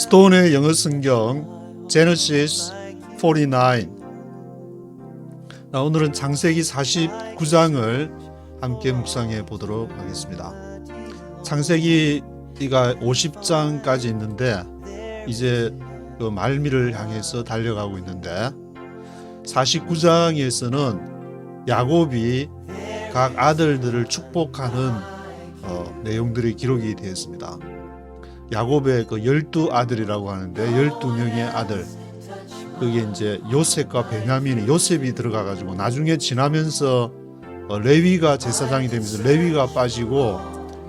스톤의 영어 성경 Genesis 49. 오늘은 창세기 49장을 함께 묵상해 보도록 하겠습니다. 창세기가 50장까지 있는데 이제 그 말미를 향해서 달려가고 있는데 49장에서는 야곱이 각 아들들을 축복하는 내용들이 기록이 되었습니다. 야곱의 그 12아들이라고 하는데 12명의 아들, 그게 이제 요셉과 베냐민이, 요셉이 들어가 가지고 나중에 지나면서 레위가 제사장이 되면서 레위가 빠지고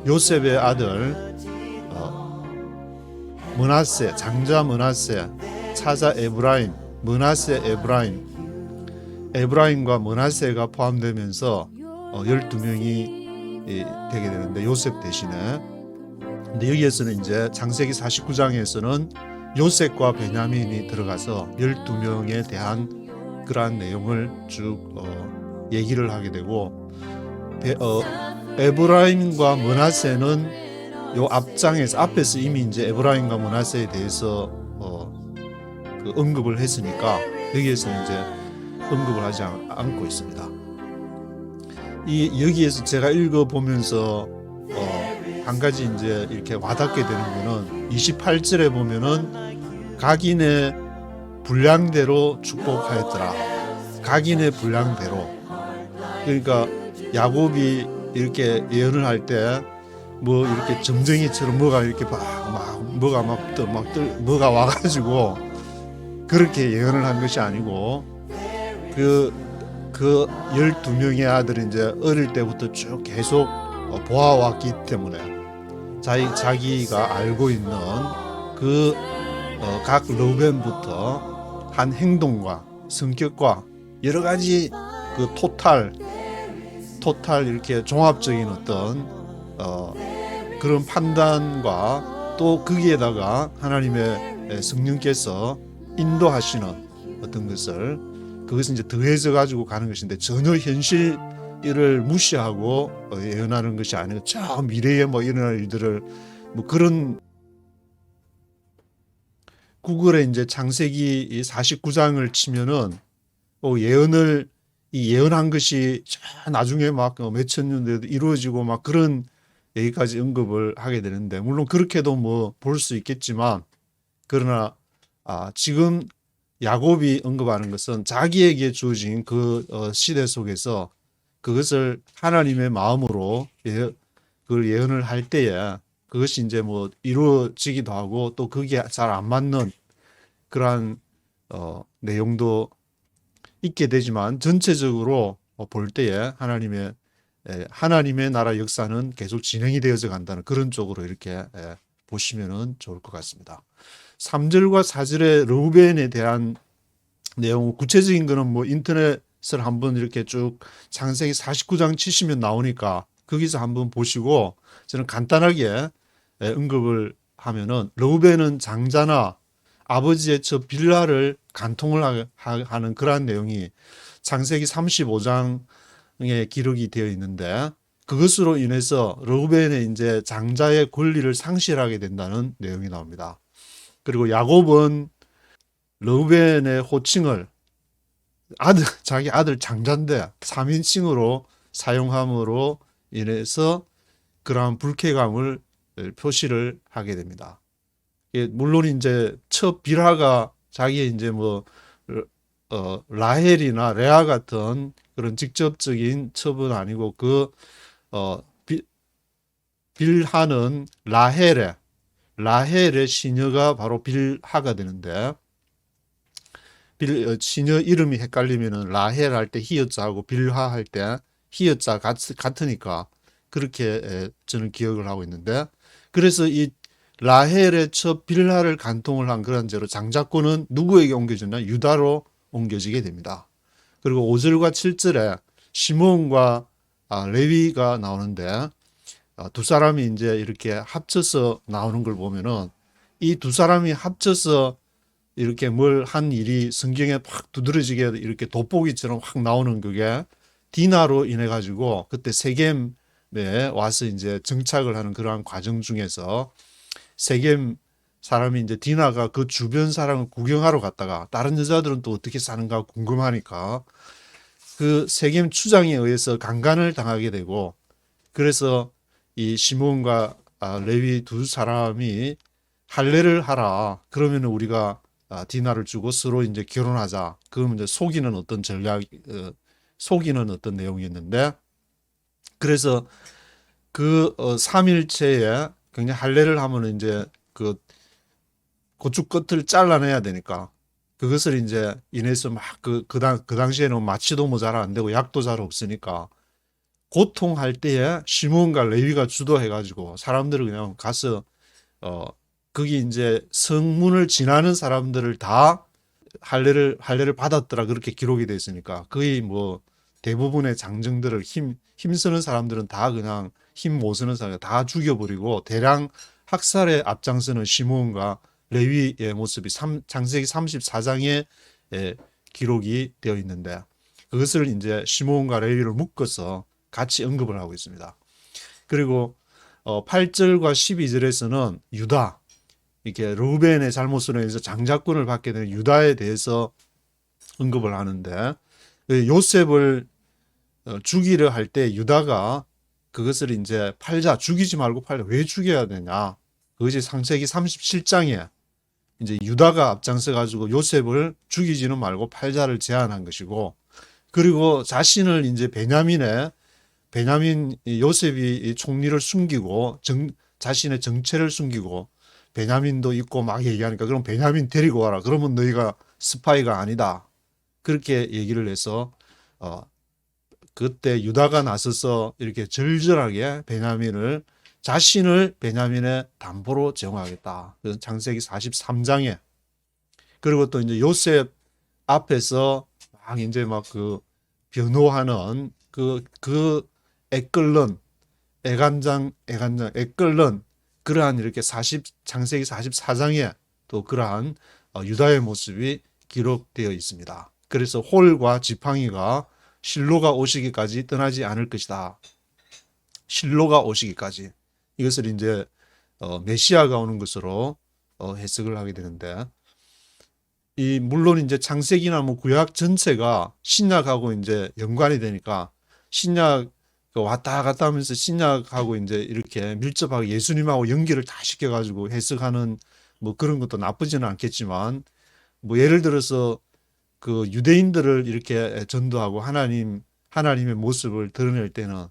요셉의 아들 므낫세, 장자 므낫세, 차자 에브라임, 므낫세 에브라임과 므낫세가 포함되면서 12명이 되게 되는데 요셉 대신에. 근데 여기에서는 이제 창세기 49장에서는 요셉과 베냐민이 들어가서 12명에 대한 그러한 내용을 쭉 얘기를 하게 되고, 에브라임과 므낫세는 요 앞에서 이미 이제 에브라임과 므낫세에 대해서 그 언급을 했으니까 여기에서는 이제 언급을 하지 않고 있습니다. 여기에서 제가 읽어보면서 한 가지 이제 이렇게 와닿게 되는 거는 28절에 보면은 각인의 분량대로 축복하였더라. 각인의 분량대로. 그러니까 야곱이 이렇게 예언을 할 때 뭐 이렇게 점쟁이처럼 뭐가 이렇게 뭐가 와가지고 그렇게 예언을 한 것이 아니고 그 12명의 아들이 이제 어릴 때부터 쭉 계속 보아왔기 때문에 자기가 알고 있는 그 각 르우벤부터 한 행동과 성격과 여러 가지 그 토탈 이렇게 종합적인 어떤 그런 판단과 또 거기에다가 하나님의 성령께서 인도하시는 어떤 그것은 이제 더해져 가지고 가는 것인데 전혀 현실을 무시하고 예언하는 것이 아니고 저 미래에 뭐 일어날 일들을 뭐 그런. 구글에 이제 창세기 49장을 치면은 예언한 것이 나중에 막 몇천 년 뒤에도 이루어지고 막 그런 얘기까지 언급을 하게 되는데, 물론 그렇게도 뭐 볼 수 있겠지만, 그러나 지금 야곱이 언급하는 것은 자기에게 주어진 그 시대 속에서 그것을 하나님의 마음으로 그걸 예언을 할 때에 그것이 이제 뭐 이루어지기도 하고 또 그게 잘 안 맞는 그러한 내용도 있게 되지만, 전체적으로 볼 때에 하나님의 나라 역사는 계속 진행이 되어져 간다는 그런 쪽으로 이렇게 보시면은 좋을 것 같습니다. 3절과 4절의 르우벤에 대한 내용, 구체적인 거는 뭐 인터넷을 한번 이렇게 쭉 창세기 49장 치시면 나오니까 거기서 한번 보시고, 저는 간단하게 언급을 하면은 르우벤은 장자나 아버지의 저 빌라를 간통을 하는 그러한 내용이 창세기 35장에 기록이 되어 있는데, 그것으로 인해서 르우벤의 이제 장자의 권리를 상실하게 된다는 내용이 나옵니다. 그리고 야곱은 르우벤의 호칭을 자기 아들 장자인데 3인칭으로 사용함으로 인해서 그러한 불쾌감을 표시를 하게 됩니다. 물론 이제 첫 빌하가 자기의 이제 뭐 라헬이나 레아 같은 그런 직접적인 첩은 아니고 빌하는 라헬의 시녀가 바로 빌하가 되는데, 시녀 이름이 헷갈리면은 라헬 할 때 히읗자하고 빌하 할 때 히읗자 같으니까 그렇게 저는 기억을 하고 있는데, 그래서 이 라헬의 첫 빌하를 간통을 한 그런 죄로 장자권은 누구에게 옮겨졌나? 유다로 옮겨지게 됩니다. 그리고 5절과 7절에 시몬과 레위가 나오는데, 두 사람이 이제 이렇게 합쳐서 나오는 걸 보면은 이 두 사람이 합쳐서 이렇게 뭘 한 일이 성경에 확 두드러지게 이렇게 돋보기처럼 확 나오는 그게 디나로 인해 가지고 그때 세겜에 와서 이제 정착을 하는 그러한 과정 중에서 세겜 사람이 이제 디나가 그 주변 사람을 구경하러 갔다가 다른 여자들은 또 어떻게 사는가 궁금하니까 그 세겜 추장에 의해서 강간을 당하게 되고, 그래서 이 시므온과 레위 두 사람이 할례를 하라. 그러면 우리가 디나를 주고 서로 이제 결혼하자. 그러면 이제 속이는 어떤 전략, 속이는 어떤 내용이었는데, 그래서 그 3일째에 그냥 할례를 하면 이제 그 고추 끝을 잘라내야 되니까 그것을 이제 인해서 막 그 당시에는 마취도 뭐 잘 안 되고 약도 잘 없으니까 고통할 때에 시므온과 레위가 주도해가지고 사람들을 그냥 가서 거기 이제 성문을 지나는 사람들을 다 할례를 받았더라 그렇게 기록이 돼 있으니까 거의 뭐 대부분의 장정들을 힘쓰는 사람들은 다 그냥 힘 못 쓰는 사람 다 죽여버리고 대량 학살에 앞장서는 시므온과 레위의 모습이 창세기 34장에 기록이 되어 있는데 그것을 이제 시므온과 레위를 묶어서 같이 언급을 하고 있습니다. 그리고 8절과 12절에서는 유다, 이렇게 르우벤의 잘못으로 인해서 장자권을 받게 된 유다에 대해서 언급을 하는데 요셉을 죽이려 할 때 유다가 그것을 이제 팔자, 죽이지 말고 팔자. 왜 죽여야 되냐? 그것이 창세기 37장에 이제 유다가 앞장서 가지고 요셉을 죽이지는 말고 팔자를 제안한 것이고, 그리고 자신을 이제 베냐민 요셉이 총리를 숨기고 자신의 정체를 숨기고 베냐민도 있고 막 얘기하니까 그럼 베냐민 데리고 와라. 그러면 너희가 스파이가 아니다. 그렇게 얘기를 해서 그때 유다가 나서서 이렇게 절절하게 자신을 베냐민의 담보로 제공하겠다. 그래서 창세기 43장에 그리고 또 이제 요셉 앞에서 막 이제 막 그 변호하는 그 애끓는 애끓는 그러한 이렇게 창세기 44장에 또 그러한 유다의 모습이 기록되어 있습니다. 그래서 홀과 지팡이가 실로가 오시기까지 떠나지 않을 것이다. 실로가 오시기까지. 이것을 이제 메시아가 오는 것으로 해석을 하게 되는데, 물론 이제 창세기나 뭐 구약 전체가 신약하고 이제 연관이 되니까 신약 왔다 갔다 하면서 신약하고 이제 이렇게 밀접하게 예수님하고 연결을 다 시켜가지고 해석하는 뭐 그런 것도 나쁘지는 않겠지만, 뭐 예를 들어서 그 유대인들을 이렇게 전도하고 하나님의 모습을 드러낼 때는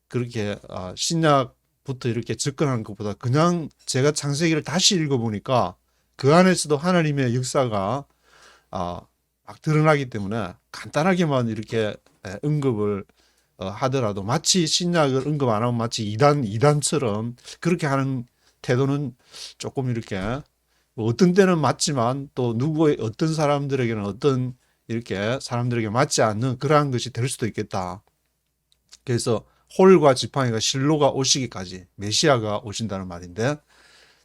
그렇게 신약부터 이렇게 접근하는 것보다 그냥 제가 창세기를 다시 읽어보니까 그 안에서도 하나님의 역사가 막 드러나기 때문에 간단하게만 이렇게 언급을 하더라도 마치 신약을 언급 안 하면 마치 이단처럼 그렇게 하는 태도는 조금 이렇게 뭐 어떤 때는 맞지만 또 어떤 사람들에게는 어떤 이렇게 사람들에게 맞지 않는 그러한 것이 될 수도 있겠다. 그래서 홀과 지팡이가 실로가 오시기까지 메시아가 오신다는 말인데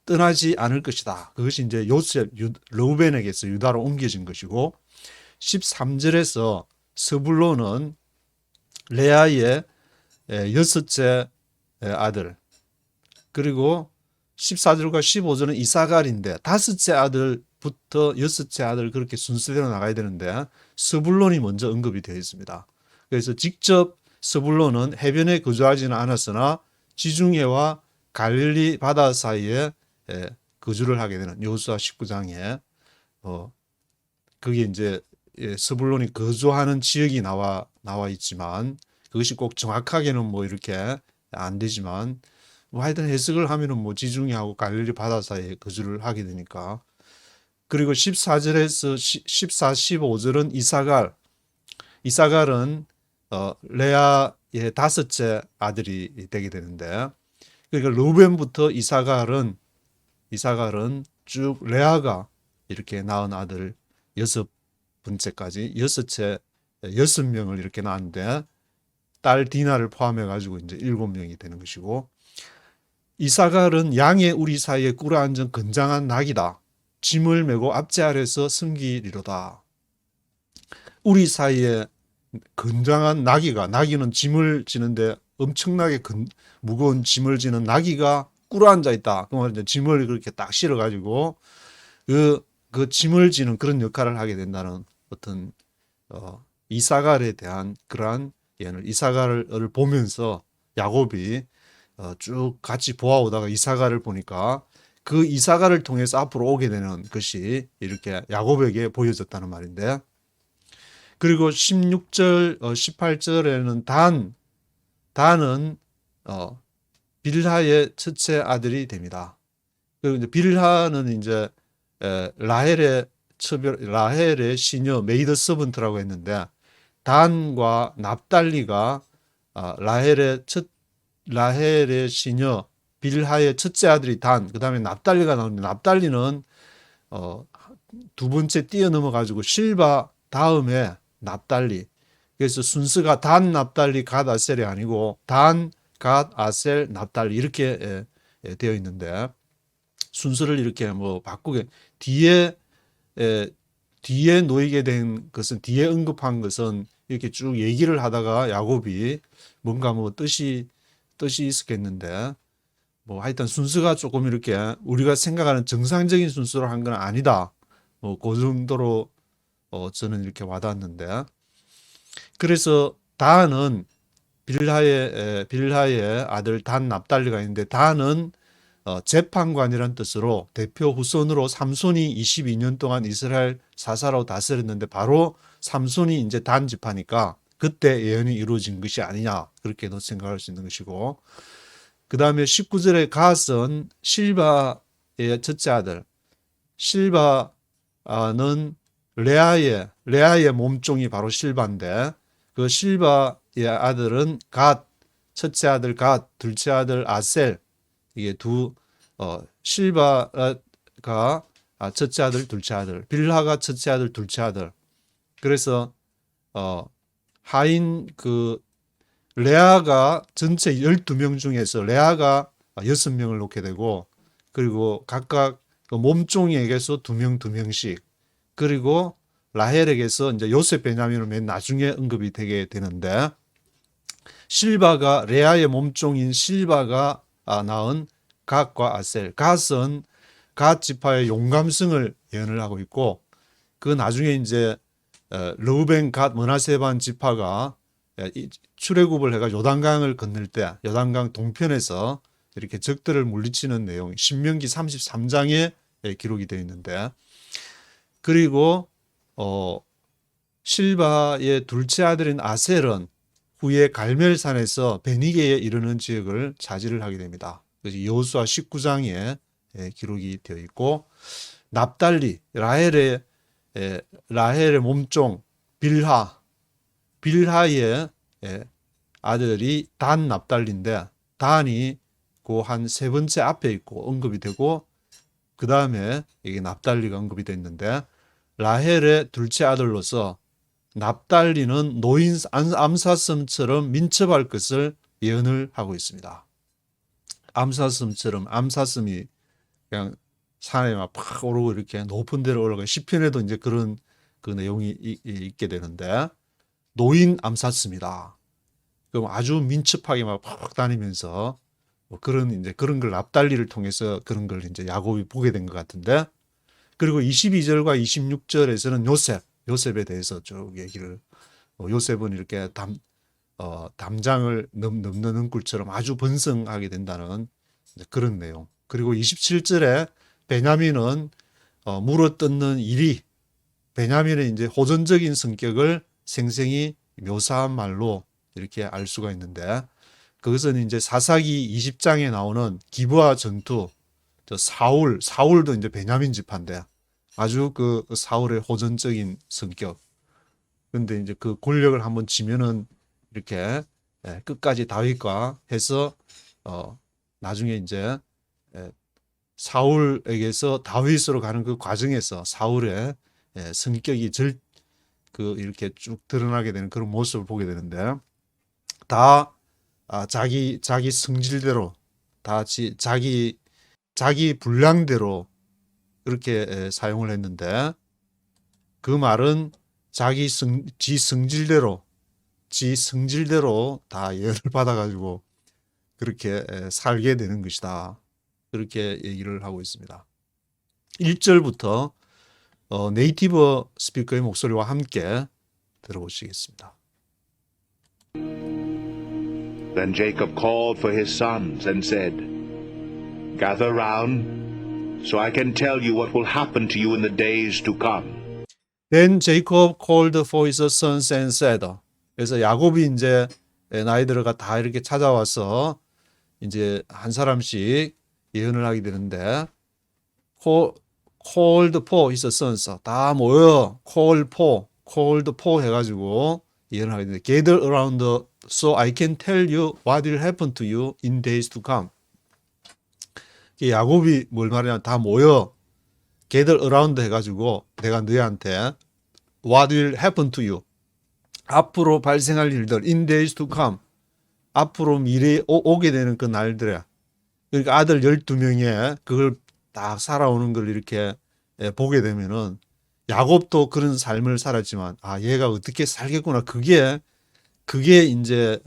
떠나지 않을 것이다. 그것이 이제 르우벤에게서 유다로 옮겨진 것이고 13절에서 스불론은 레아의 여섯째 아들, 그리고 14절과 15절은 이사갈인데 다섯째 아들부터 여섯째 아들 그렇게 순서대로 나가야 되는데 스불론이 먼저 언급이 되어 있습니다. 그래서 직접 스불론은 해변에 거주하지는 않았으나 지중해와 갈릴리 바다 사이에 거주를 하게 되는 여호수아 19장에 그게 이제 스불론이 거주하는 지역이 나와 있지만 그것이 꼭 정확하게는 뭐 이렇게 안 되지만 뭐 하여튼 해석을 하면은 뭐 지중해하고 갈릴리 바다 사이에 거주를 하게 되니까. 그리고 14절에서 15절은 이사갈은 레아의 다섯째 아들이 되게 되는데, 그러니까 르우벤부터 이사갈은 쭉 레아가 이렇게 낳은 아들 6번째까지 6명을 이렇게 낳았는데 딸 디나를 포함해 가지고 이제 7명이 되는 것이고, 이사갈은 양의 우리 사이에 꿇어앉은 건장한 낙이다. 짐을 메고 앞제 아래서 섬기리로다. 우리 사이에 건장한 나귀는 짐을 지는데 엄청나게 무거운 짐을 지는 나귀가 꿇어앉아 있다. 그 말은 이제 짐을 그렇게 딱 실어가지고 그 짐을 지는 그런 역할을 하게 된다는 어떤 이사갈에 대한 그러한 예언을 이사갈을 보면서 야곱이 쭉 같이 보아오다가 이사갈을 보니까 그 이사갈을 통해서 앞으로 오게 되는 것이 이렇게 야곱에게 보여졌다는 말인데, 그리고 16절, 18절에는 단은 빌하의 첫째 아들이 됩니다. 그리고 이제 빌하는 이제 라헬의 시녀 메이드 서번트라고 했는데, 단과 납달리가 라헬의 시녀 빌하의 첫째 아들이 단, 그 다음에 납달리가 나오는데, 납달리는 두 번째 뛰어넘어 가지고 실바 다음에 납달리. 그래서 순서가 단, 납달리, 갓, 아셀이 아니고 단, 갓, 아셀, 납달리 이렇게 되어 있는데, 순서를 이렇게 뭐 바꾸게 뒤에 놓이게 된 것은, 뒤에 언급한 것은 이렇게 쭉 얘기를 하다가 야곱이 뭔가 뭐 뜻이 있었겠는데, 뭐 하여튼 순서가 조금 이렇게 우리가 생각하는 정상적인 순서로 한 건 아니다. 뭐 그 정도로 저는 이렇게 와닿았는데, 그래서 단은 빌하의 아들 단 납달리가 있는데, 단은 재판관이란 뜻으로 대표 후손으로 삼손이 22년 동안 이스라엘 사사로 다스렸는데, 바로 삼손이 이제 단 지파니까 그때 예언이 이루어진 것이 아니냐, 그렇게도 생각할 수 있는 것이고, 그 다음에 19절에 갓은 실바의 첫째 아들, 실바는 레아의 몸종이 바로 실바인데, 그 실바의 아들은 갓, 첫째 아들 갓, 둘째 아들 아셀, 이게 실바가 첫째 아들, 둘째 아들, 빌하가 첫째 아들, 둘째 아들. 그래서 하인 레아가 전체 12명 중에서 레아가 6명을 놓게 되고, 그리고 각각 몸종에게서 2명씩, 그리고 라헬에게서 이제 요셉 베냐민을 맨 나중에 언급이 되게 되는데, 실바가 레아의 몸종인 실바가 낳은 갓과 아셀. 갓은 갓 지파의 용감성을 예언을 하고 있고, 그 나중에 이제 르우벤 갓 므낫세 반 지파가 출애굽을 해가 요단강을 건널 때 요단강 동편에서 이렇게 적들을 물리치는 내용이 신명기 33장에 기록이 되어 있는데, 그리고 실바의 둘째 아들인 아셀은 후에 갈멜산에서 베니게에 이르는 지역을 차지를 하게 됩니다. 그래서 여호수아 19장에 기록이 되어 있고, 납달리 라헬의 몸종 빌하의 아들이 단 납달리인데, 단이 그 한 세 번째 앞에 있고 언급이 되고, 그 다음에 이게 납달리가 언급이 됐는데, 라헬의 둘째 아들로서 납달리는 노인 암사슴처럼 민첩할 것을 예언을 하고 있습니다. 암사슴처럼, 암사슴이 그냥 산에 막 팍 오르고 이렇게 높은 데로 올라가, 시편에도 이제 그런 그 내용이 있게 되는데, 노인 암사슴이다. 그럼 아주 민첩하게 막 팍 다니면서 뭐 그런 걸 납달리를 통해서 그런 걸 이제 야곱이 보게 된 것 같은데, 그리고 22절과 26절에서는 요셉에 대해서 쭉 얘기를, 요셉은 이렇게 담장을 넘는 은꿀처럼 아주 번성하게 된다는 그런 내용. 그리고 27절에 베냐민은 물어뜯는 일이, 베냐민의 이제 호전적인 성격을 생생히 묘사한 말로 이렇게 알 수가 있는데, 그것은 이제 사사기 20장에 나오는 기브아 전투, 사울도 이제 베냐민 지파인데 아주 그 사울의 호전적인 성격. 그런데 이제 그 권력을 한번 쥐면은 이렇게 끝까지 다윗과 해서 나중에 이제 사울에게서 다윗으로 가는 그 과정에서 사울의 성격이 이렇게 쭉 드러나게 되는 그런 모습을 보게 되는데, 다 자기 성질대로, 다 자기 분량대로 그렇게 사용을 했는데, 그 말은 지 성질대로 다 예언을 받아가지고 그렇게 살게 되는 것이다. 그렇게 얘기를 하고 있습니다. 1절부터 네이티브 스피커의 목소리와 함께 들어보시겠습니다. Then Jacob called for his sons and said, Gather round, so I can tell you what will happen to you in the days to come. Then Jacob called for his sons and said. 그래서 야곱이 이제 나이 들어가 다 이렇게 찾아와서 이제 한 사람씩 예언을 하게 되는데, called for his sons 다 모여 called for 해가지고 예언을 하게 되는데, gather around so I can tell you what will happen to you in days to come. 야곱이 뭘 말하냐, 다 모여 gather around 해가지고 내가 너희한테 what will happen to you, 앞으로 발생할 일들, in days to come, 앞으로 미래에 오게 되는 그 날들에, 그러니까 아들 12명의 그걸 딱 살아오는 걸 이렇게 보게 되면은, 야곱도 그런 삶을 살았지만 얘가 어떻게 살겠구나, 그게 이제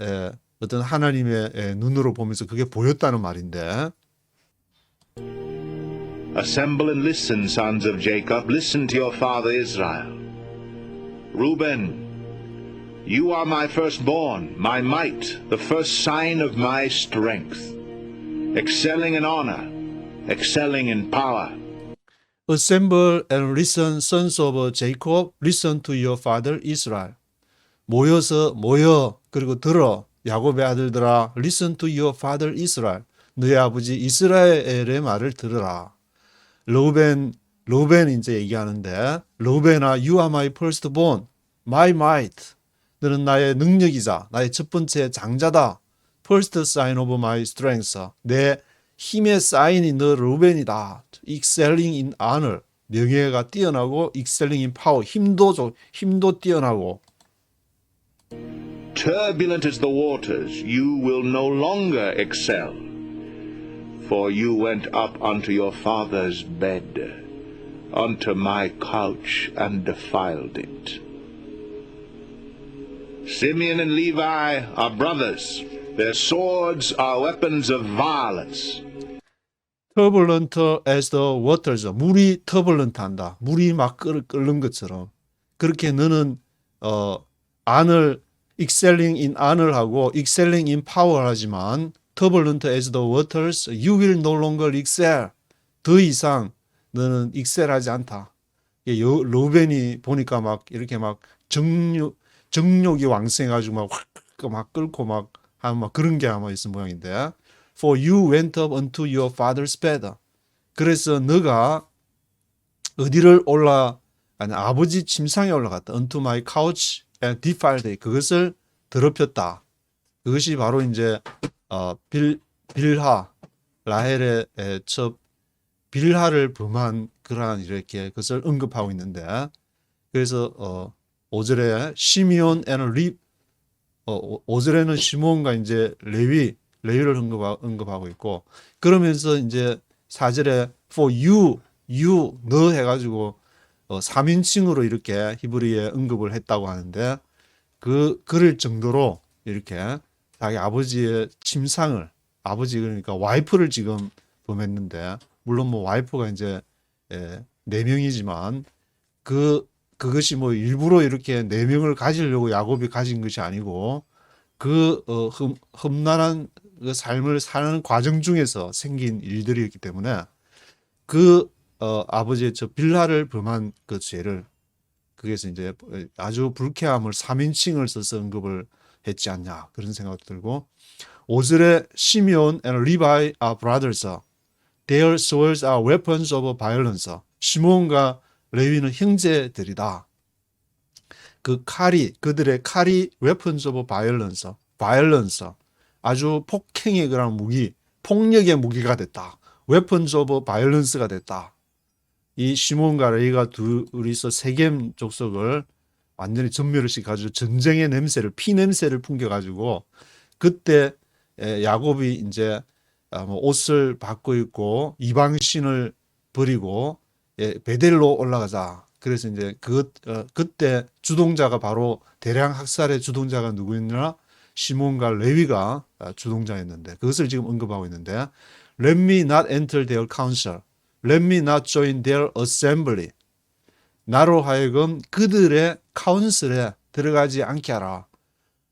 어떤 하나님의 눈으로 보면서 그게 보였다는 말인데, Assemble and listen, sons of Jacob. Listen to your father Israel. Reuben, you are my firstborn, my might, the first sign of my strength, excelling in honor, excelling in power. Assemble and listen, sons of Jacob, listen to your father Israel. 모여 그리고 들어, 야곱의 아들들아, listen to your father Israel. 너의 아버지 이스라엘의 말을 들으라. 르우벤 이제 얘기하는데, 르우벤아, you are my firstborn, my might. 너는 나의 능력이자 나의 첫 번째 장자다. First sign of my strength. 내 힘의 사인이 너 르우벤이다. Excelling in honor. 명예가 뛰어나고, excelling in power. 힘도 뛰어나고. Turbulent as the waters, you will no longer excel. For you went up unto your father's bed, unto my couch, and defiled it. Simeon and Levi are brothers. Their swords are weapons of violence. Turbulent as the waters. 물이 터블런트한다. 물이 막 끓는 것처럼. 그렇게 너는 honor, excelling in honor하고 excelling in power 하지만, turbulent as the waters, you will no longer excel. 더 이상 너는 excel하지 않다. 르우벤이 보니까 막 이렇게 막 정욕이 왕성해가지고 막 끓고 막 하는 막 그런 게 아마 있은 모양인데, For you went up unto your father's bed. 그래서 너가 어디를 아버지 침상에 올라갔다. Unto my couch and defiled it. 그것을 더럽혔다. 그것이 바로 이제 빌하, 라헬의 첩 빌하를 범한 그러한 이렇게 그것을 언급하고 있는데, 그래서 5절에 시미온 and 5절에는 시몬과 이제 레위를 언급하고 있고, 그러면서 이제 4절에 for you 너 해가지고 3인칭으로 이렇게 히브리에 언급을 했다고 하는데, 그럴 정도로 이렇게 자기 아버지의 침상을, 아버지 그러니까 와이프를 지금 범했는데, 물론 뭐 와이프가 이제 4명이지만 그것이 뭐 일부러 이렇게 4명을 가지려고 야곱이 가진 것이 아니고, 험난한 그 삶을 사는 과정 중에서 생긴 일들이었기 때문에, 아버지의 저 빌하를 범한 그 죄를, 그게서 이제 아주 불쾌함을 3인칭을 써서 언급을 했지 않냐, 그런 생각도 들고, 5절에 시meon and Levi are brothers. Their swords are weapons of violence. 시몬과 레위는 형제들이다. 그들의 칼이 weapons of violence. 아주 폭행의 그런 무기, 폭력의 무기가 됐다. weapons of violence가 됐다. 이 시몬과 레위가 둘이서 세겜 족속을 완전히 전멸을 시켜가지고 전쟁의 냄새를, 피 냄새를 풍겨가지고, 그때 야곱이 이제 옷을 바꿔 입고 이방신을 버리고 베델로 올라가자. 그래서 이제 그때 주동자가 바로, 대량 학살의 주동자가 누구였냐? 시몬과 레위가 주동자였는데 그것을 지금 언급하고 있는데 Let me not enter their council. Let me not join their assembly. 나로 하여금 그들의 카운슬에 들어가지 않게 하라.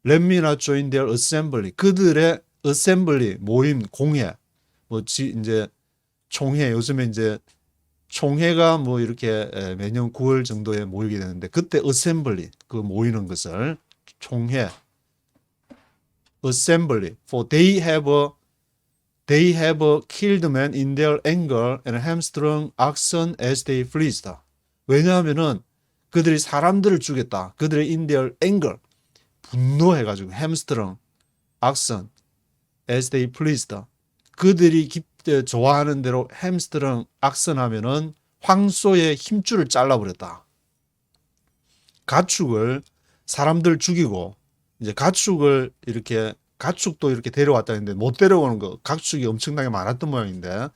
Let me not join their assembly. 그들의 assembly 모임 공회 이제 총회 요즘에 이제 총회가 뭐 이렇게 매년 9월 정도에 모이게 되는데 그때 assembly 그 모이는 것을 총회 assembly for they have killed men in their anger and hamstrung oxen as they pleased. 왜냐하면은 그들이 사람들을 죽였다. 그들의 in their anger 분노해가지고 hamstrung oxen as they pleased. 그들이 좋아하는 대로 hamstrung oxen 하면은 황소의 힘줄을 잘라버렸다. 가축을 사람들 죽이고 이제 가축도 이렇게 데려왔다는데 못 데려오는 거 가축이 엄청나게 많았던 모양인데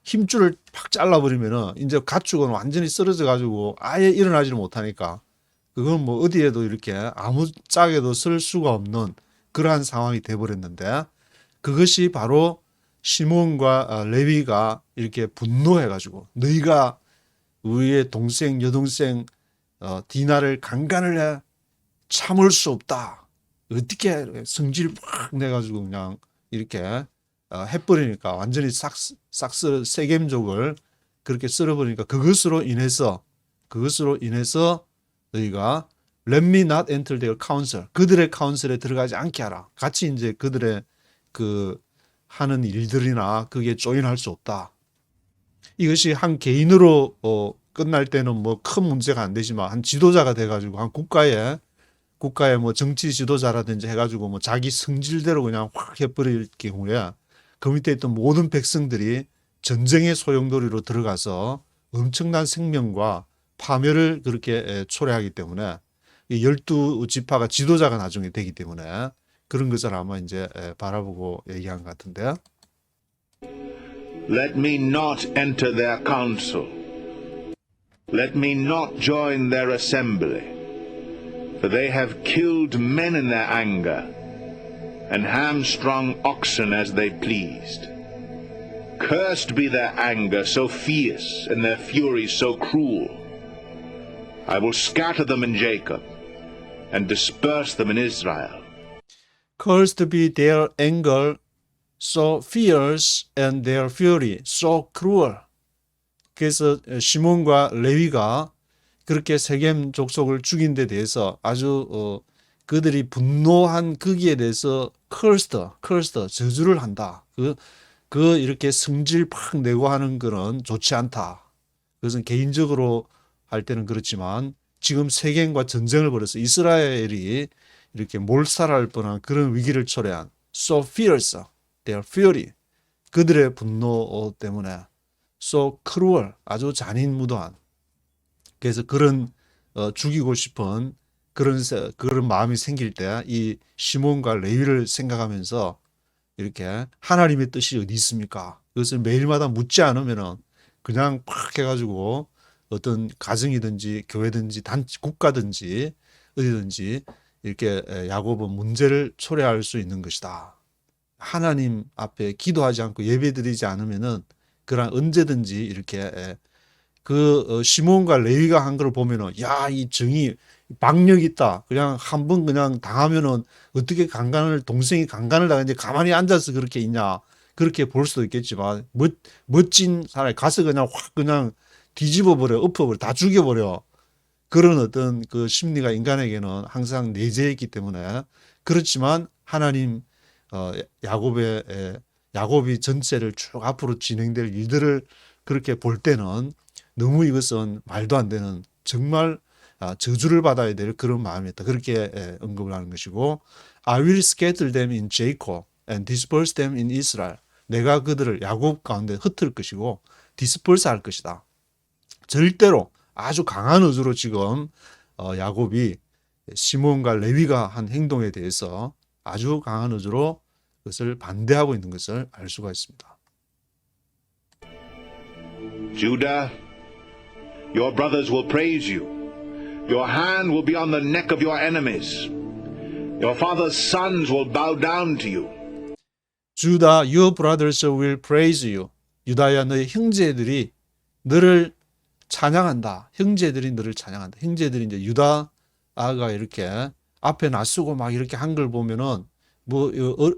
힘줄을 팍 잘라버리면은 이제 가축은 완전히 쓰러져 가지고 아예 일어나지를 못하니까 그건 뭐 어디에도 이렇게 아무 짝에도 쓸 수가 없는 그러한 상황이 돼버렸는데 그것이 바로 시몬과 레위가 이렇게 분노해가지고 너희가 우리의 동생 여동생 디나를 강간을 해 참을 수 없다. 어떻게 성질 팍 내가지고 그냥 이렇게 해버리니까 완전히 세겜족을 그렇게 썰어버리니까 그것으로 인해서 너희가 Let me not enter their council. 그들의 카운슬에 들어가지 않게 하라. 같이 이제 그들의 그 하는 일들이나 그게 조인할 수 없다. 이것이 한 개인으로 끝날 때는 뭐 큰 문제가 안 되지만 한 지도자가 돼가지고 한 국가의 뭐 정치 지도자라든지 해가지고 뭐 자기 성질대로 그냥 확 해버릴 경우에 그 밑에 있던 모든 백성들이 전쟁의 소용돌이로 들어가서 엄청난 생명과 파멸을 그렇게 초래하기 때문에 이 12지파가 지도자가 나중에 되기 때문에 그런 것을 아마 이제 바라보고 얘기한 것 같은데. Let me not enter their council. Let me not join their assembly. For they have killed men in their anger, and hamstrung oxen as they pleased. Cursed be their anger so fierce, and their fury so cruel. I will scatter them in Jacob, and disperse them in Israel. Cursed be their anger so fierce and their fury so cruel. 그래서 시몬과 레위가 그렇게 세겜 족속을 죽인 데 대해서 아주 그들이 분노한 거기에 대해서 cursed 저주를 한다. 그 이렇게 성질 팍 내고 하는 거는 좋지 않다. 그것은 개인적으로 할 때는 그렇지만 지금 세겜과 전쟁을 벌여서 이스라엘이 이렇게 몰살할 뻔한 그런 위기를 초래한 so fierce, their fury, 그들의 분노 때문에 so cruel, 아주 잔인무도한. 그래서 그런 죽이고 싶은 그런 마음이 생길 때 이 시몬과 레위를 생각하면서 이렇게 하나님의 뜻이 어디 있습니까? 그것을 매일마다 묻지 않으면은 그냥 팍 해가지고 어떤 가정이든지 교회든지 국가든지 어디든지 이렇게 야곱은 문제를 초래할 수 있는 것이다. 하나님 앞에 기도하지 않고 예배드리지 않으면은 그런 언제든지 이렇게 그 시몬과 레위가 한 걸 보면은 야, 이 정이 박력 있다. 그냥 한 번 그냥 당하면은 어떻게 동생이 강간을 당했는지 가만히 앉아서 그렇게 있냐. 그렇게 볼 수도 있겠지만 멋진 사람이 가서 그냥 확 그냥 뒤집어버려, 엎어버려, 다 죽여버려. 그런 어떤 그 심리가 인간에게는 항상 내재했기 때문에 그렇지만 하나님 야곱이 전체를 쭉 앞으로 진행될 일들을 그렇게 볼 때는 너무 이것은 말도 안 되는 정말 저주를 받아야 될 그런 마음이었다. 그렇게 언급을 하는 것이고 I will scatter them in Jacob and disperse them in Israel. 내가 그들을 야곱 가운데 흩을 것이고 디스펄스 할 것이다. 절대로 아주 강한 의지로 지금 야곱이 시몬과 레위가 한 행동에 대해서 아주 강한 의지로 그것을 반대하고 있는 것을 알 수가 있습니다. Judah, your brothers will praise you. Your hand will be on the neck of your enemies. Your father's sons will bow down to you. 주다, your brothers will praise you. 유다야, 너의 형제들이 너를 찬양한다. 형제들이 너를 찬양한다. 형제들이 이제 유다가 이렇게 앞에 낯서고 막 이렇게 한 걸 보면은 뭐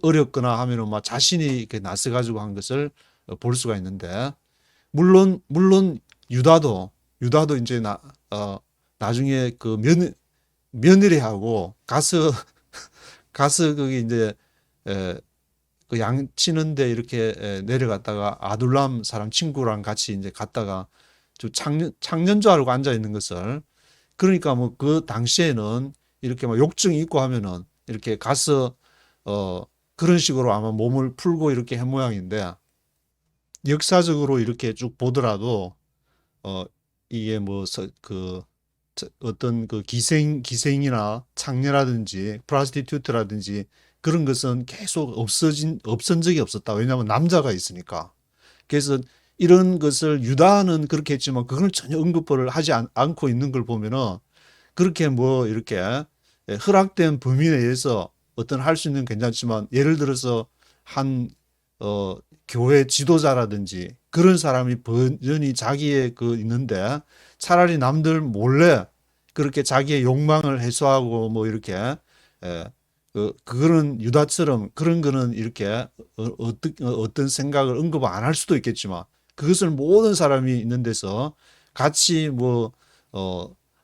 어렵거나 하면은 막 자신이 이렇게 낯서 가지고 한 것을 볼 수가 있는데, 물론 유다도 이제 나중에 그 며느리하고 가서 거기 이제 그 양 치는데 이렇게 내려갔다가 아둘람 사람 친구랑 같이 이제 갔다가 창년주 알고 앉아 있는 것을, 그러니까 뭐 그 당시에는 이렇게 막 욕증이 있고 하면은 이렇게 가서 그런 식으로 아마 몸을 풀고 이렇게 한 모양인데, 역사적으로 이렇게 쭉 보더라도 이게 뭐 어떤 그 기생이나 창녀라든지 프라스티튜트라든지 그런 것은 계속 없은 적이 없었다. 왜냐하면 남자가 있으니까. 그래서 이런 것을 유다는 그렇게 했지만 그걸 전혀 언급을 하지 않고 있는 걸 보면은, 그렇게 뭐 이렇게 허락된 범위에 의해서 어떤 할 수 있는 괜찮지만, 예를 들어서 한 교회 지도자라든지 그런 사람이 번전히 자기의 있는데 차라리 남들 몰래 그렇게 자기의 욕망을 해소하고 뭐 이렇게 그거는 유다처럼 그런 거는 이렇게 어떤 생각을 언급 안 할 수도 있겠지만, 그것을 모든 사람이 있는 데서 같이 뭐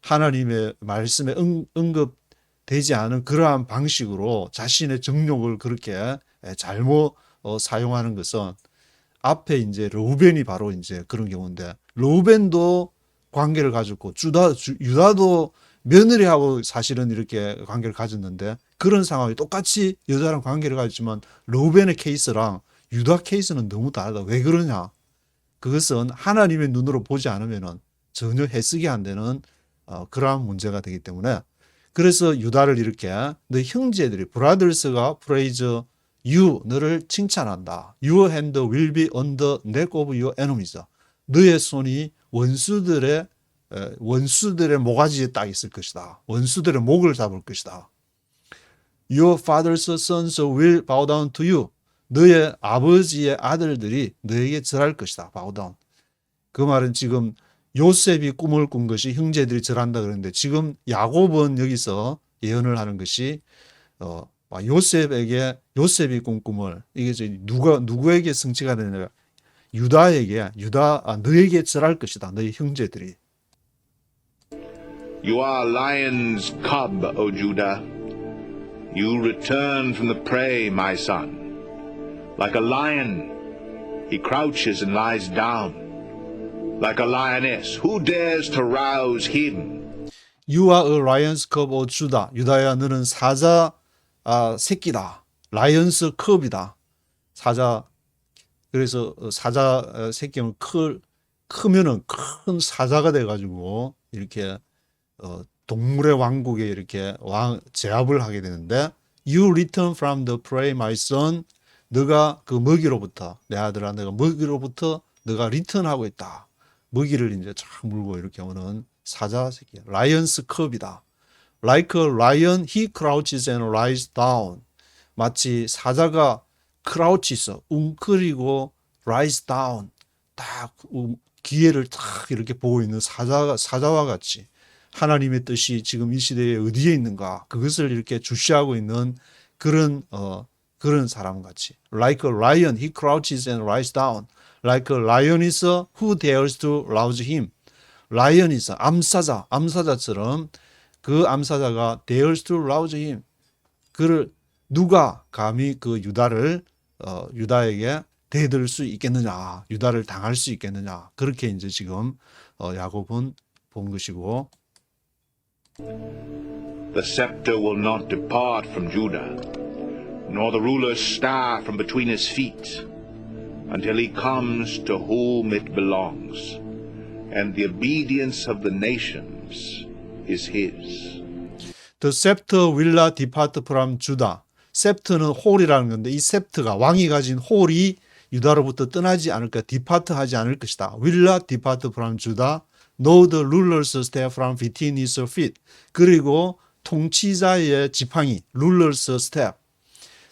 하나님의 말씀에 언급되지 않은 그러한 방식으로 자신의 정욕을 그렇게 잘못 사용하는 것은, 앞에 이제 르우벤이 바로 이제 그런 경우인데, 르우벤도 관계를 가졌고 유다도 며느리하고 사실은 이렇게 관계를 가졌는데, 그런 상황이 똑같이 여자랑 관계를 가졌지만 르우벤의 케이스랑 유다 케이스는 너무 다르다. 왜 그러냐? 그것은 하나님의 눈으로 보지 않으면은 전혀 해석이 안 되는 그러한 문제가 되기 때문에, 그래서 유다를 이렇게 너희 형제들이 브라더스가 praise you, 너를 칭찬한다. Your hand will be on the neck of your enemies. 너의 손이 원수들의 모가지에 딱 있을 것이다. 원수들의 목을 잡을 것이다. Your father's sons will bow down to you. 너의 아버지의 아들들이 너에게 절할 것이다. bow down. 그 말은 지금 요셉이 꿈을 꾼 것이 형제들이 절한다 그러는데, 지금 야곱은 여기서 예언을 하는 것이 요셉이 꾼 꿈을, 이게 누구에게 성취가 되느냐? 너에게 절할 것이다. 너희 형제들이. You are a lion's cub, O Judah. You return from the prey, my son. Like a lion, he crouches and lies down. Like a lioness, who dares to rouse him? You are a lion's cub, O Judah. 유다야, 너는 사자 새끼다. 라이언스 컵이다. 사자. 그래서 사자 새끼는 크면은 큰 사자가 돼가지고 이렇게 동물의 왕국에 이렇게 제압을 하게 되는데, You return from the prey, my son. 너가 그 먹이로부터, 내 아들아, 내가 먹이로부터 너가 리턴하고 있다. 먹이를 이제 쫙 물고 이렇게 오는 사자 새끼. 라이언스 컵이다. Like a lion, he crouches and lies down. 마치 사자가 crouches, 웅크리고 lies down, 딱 기회를 딱 이렇게 보고 있는 사자와 같이 하나님의 뜻이 지금 이 시대에 어디에 있는가, 그것을 이렇게 주시하고 있는 그런 사람 같이. Like a lion, he crouches and lies down. Like a lioness who dares to rouse him. lioness, 암사자처럼 그 암사자가 dares to rouse him. 그를 누가 감히 그 유다에게 대들 수 있겠느냐, 유다를 당할 수 있겠느냐, 그렇게 이제 지금 야곱은 본 것이고, The scepter will not depart from Judah, nor the ruler's staff from between his feet, until he comes to whom it belongs, and the obedience of the nations is his. The scepter will not depart from Judah. 셉트는 홀이라는 건데, 이 셉트가 왕이 가진 홀이 유다로부터 떠나지 않을 것, 디파트하지 않을 것이다. Will not depart from Judah, no the ruler's staff from between his feet. 그리고 통치자의 지팡이, ruler's step,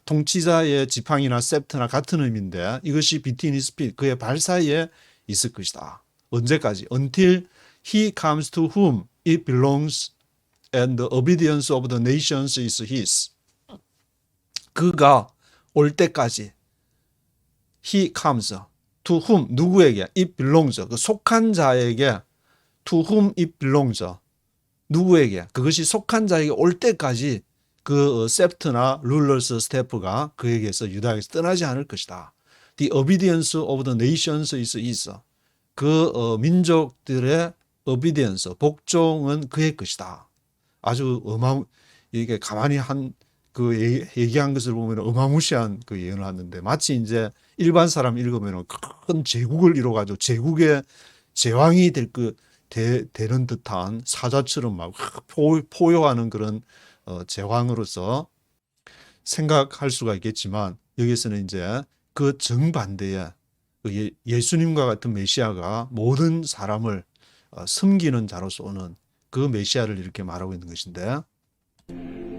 통치자의 지팡이나 셉트나 같은 의미인데 이것이 between his feet, 그의 발 사이에 있을 것이다. 언제까지? Until he comes to whom it belongs and the obedience of the nations is his. 그가 올 때까지 he comes to whom, 누구에게? it belongs, 그 속한 자에게 to whom it belongs, 누구에게? 그것이 속한 자에게 올 때까지 그 셉트나 룰러스 스태프가 그에게서 유다에게서 떠나지 않을 것이다. The obedience of the nations is his. 그 민족들의 obedience, 복종은 그의 것이다. 아주 이게 가만히 그 얘기한 것을 보면 어마무시한 그 예언을 하는데 마치 이제 일반 사람 읽으면 큰 제국을 이뤄가지고 제국의 제왕이 되는 듯한 사자처럼 막 포효하는 그런 제왕으로서 생각할 수가 있겠지만 여기서는 이제 그 정반대의 예수님과 같은 메시아가 모든 사람을 섬기는 자로서 오는 그 메시아를 이렇게 말하고 있는 것인데